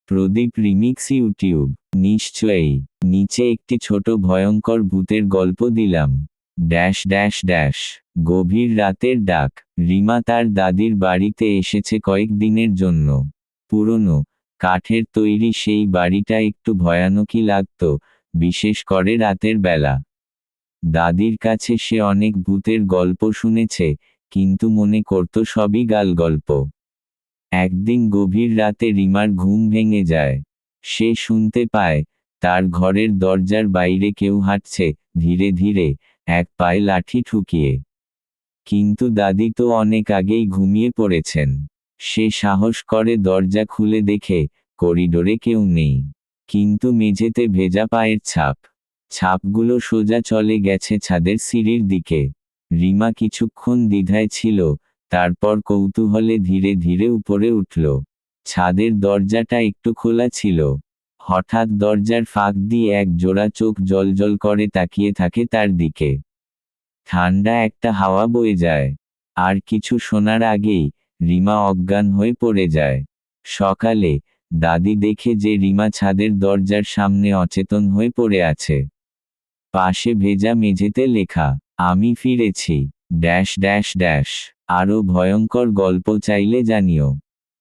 প্রদীপ remix YouTube. নিশ্চয়ই। নিচে একটি ছোট ভয়ঙ্কর ভূতের গল্প দিলাম। Dash dash dash. গভীর রাতের ডাক। রিমা তার দাদির বাড়িতে এসেছে কয়েকদিনের জন্য। পুরনো, কাঠের তৈরি সেই বাড়িটা একটু ভয়ানকই লাগত, বিশেষ করে রাতের বেলা। দাদির কাছে সে অনেক ভূতের গল্প শুনেছে, কিন্তু মনে করত সবই গালগল্প। একদিন গভীর রাতে রিমার ঘুম ভেঙে যায়। সে শুনতে পায় তার ঘরের দরজার বাইরে কেউ হাঁটছে, ধীরে ধীরে, এক পায়ে লাঠি ঠুকিয়ে। কিন্তু দাদি তো অনেক আগেই ঘুমিয়ে পড়েছেন। সে সাহস করে দরজা খুলে দেখে করিডোরে কেউ নেই, কিন্তু মেঝেতে ভেজা পায়ের ছাপ। ছাপগুলো সোজা চলে গেছে ছাদের সিঁড়ির দিকে। রিমা কিছুক্ষণ দ্বিধায় ছিল, তারপর কৌতূহলে ধীরে ধীরে উপরে উঠল। ছাদের দরজাটা একটু খোলা ছিল। হঠাৎ দরজার ফাঁক দিয়ে এক জোড়া চোখ জ্বলজ্বল করে তাকিয়ে থাকে তার দিকে। ঠান্ডা একটা হাওয়া বয়ে যায়। আর কিছু শোনার আগেই রিমা অজ্ঞান হয়ে পড়ে যায়। সকালে দাদি দেখে যে রিমা ছাদের দরজার সামনে অচেতন হয়ে পড়ে আছে। পাশে ভেজা মেঝেতে লেখা, আমি ফিরেছি, ড্যাশ ড্যাশ ড্যাশ। আরও ভয়ঙ্কর গল্প চাইলে জানিও।